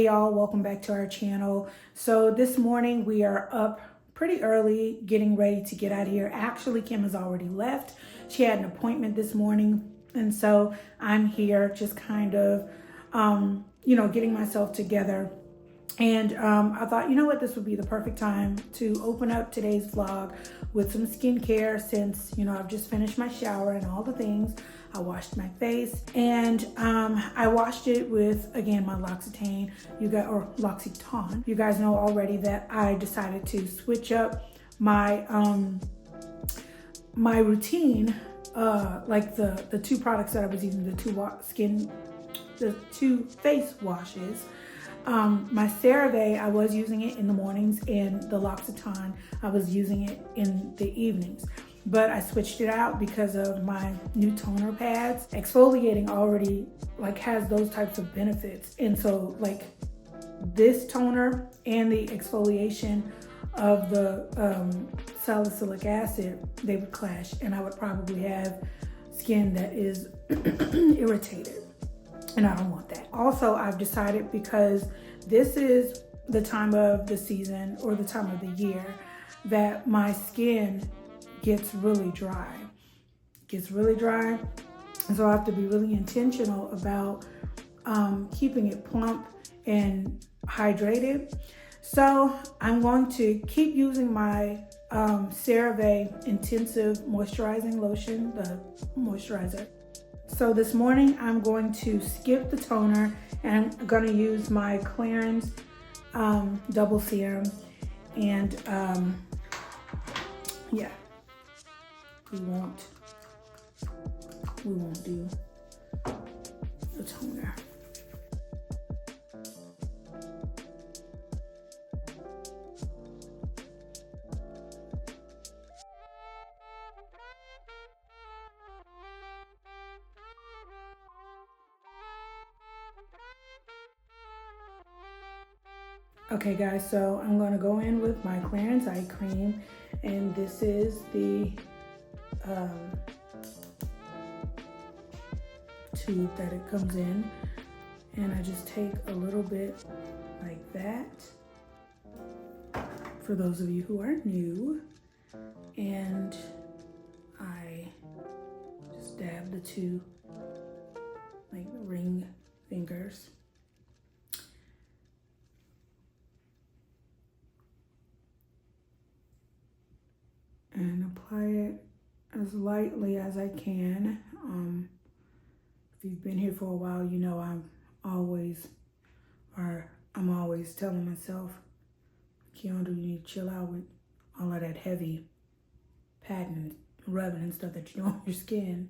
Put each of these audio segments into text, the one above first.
Hey y'all, welcome back to our channel. So this morning we are up pretty early getting ready to get out of here. Actually, Kim has already left. She had an appointment this morning, and so I'm here just kind of getting myself together. And I thought, you know what, this would be the perfect time to open up today's vlog with some skincare since, I've just finished my shower and all the things. I washed my face and I washed it with, again, my L'Occitane, or L'Occitane. You guys know already that I decided to switch up my my routine, like the two products that I was using, the two face washes. My CeraVe, I was using it in the mornings, and the L'Occitane, I was using it in the evenings. But I switched it out because of my new toner pads. Exfoliating already has those types of benefits. And so this toner and the exfoliation of the salicylic acid, they would clash, and I would probably have skin that is irritated. And I don't want that. Also, I've decided, because this is the time of the season or the time of the year that my skin gets really dry. And so I have to be really intentional about keeping it plump and hydrated. So I'm going to keep using my CeraVe Intensive Moisturizing Lotion, the moisturizer. So this morning I'm going to skip the toner and I'm going to use my Clarins Double Serum. And yeah, we won't do the toner. Okay guys, so I'm gonna go in with my Clarins eye cream, and this is the tube that it comes in, and I just take a little bit like that for those of you who are new, and I just dab the two ring fingers. And apply it as lightly as I can. If you've been here for a while, you know I'm always telling myself, Keyondra, you need to chill out with all of that heavy patting and rubbing and stuff that you do on your skin.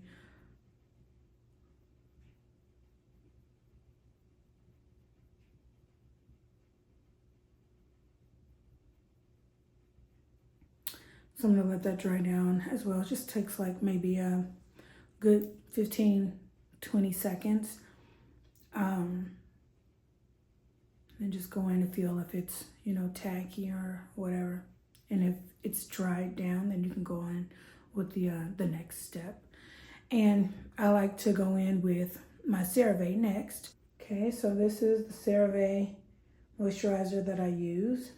So I'm gonna let that dry down as well. It just takes maybe a good 15-20 seconds. And just go in and feel if it's, tacky or whatever. And if it's dried down, then you can go in with the next step. And I like to go in with my CeraVe next. Okay, so this is the CeraVe moisturizer that I use.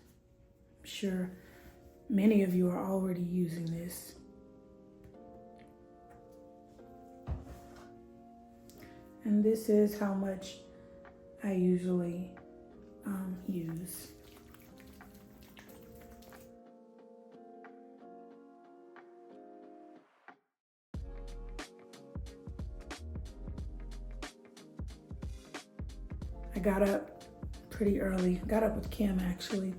I'm sure many of you are already using this. And this is how much I usually use. I got up pretty early. Got up with Kim actually,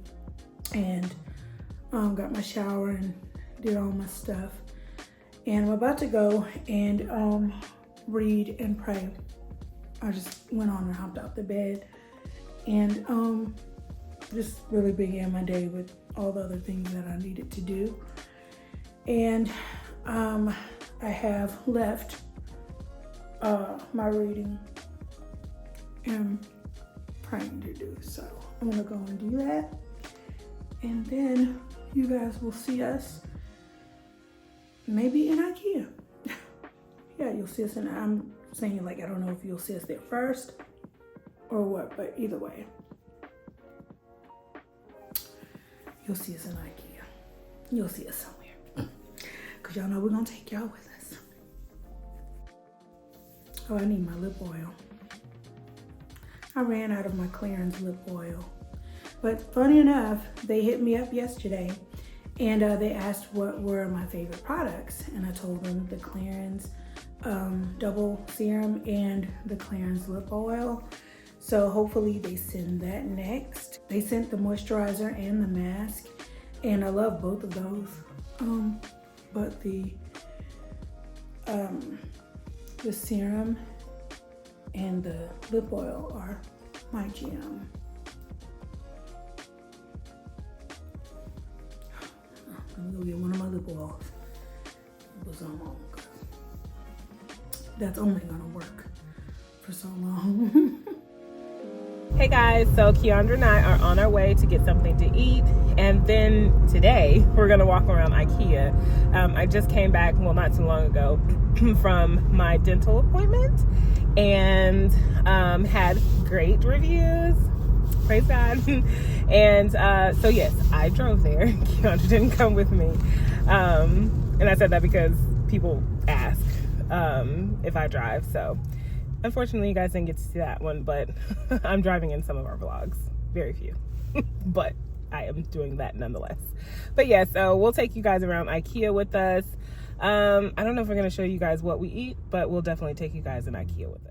and got my shower and did all my stuff. And I'm about to go and read and pray. I just went on and hopped out the bed and just really began my day with all the other things that I needed to do. And I have left my reading and praying to do. So I'm gonna go and do that. And then you guys will see us maybe in IKEA. Yeah, you'll see us I'm saying I don't know if you'll see us there first or what, but either way, You'll see us in IKEA. You'll see us somewhere. Because y'all know we're going to take y'all with us. Oh, I need my lip oil. I ran out of my clearance lip oil. But funny enough, they hit me up yesterday and they asked what were my favorite products. And I told them the clearance double serum and the clearance lip oil. So hopefully they send that next. They sent the moisturizer and the mask, and I love both of those. But the serum and the lip oil are my jam. Let me go get one of my lip oils. It was long. That's only gonna work for so long. Hey guys, so Keyondra and I are on our way to get something to eat, and then today we're gonna walk around IKEA. I just came back, well, not too long ago, from my dental appointment, and had great reviews. Praise God. And so yes, I drove there. Keyondra didn't come with me, and I said that because people ask if I drive. So unfortunately, you guys didn't get to see that one, but I'm driving in some of our vlogs. Very few. But I am doing that nonetheless. But yeah, so we'll take you guys around IKEA with us. I don't know if we're going to show you guys what we eat, but we'll definitely take you guys in IKEA with us.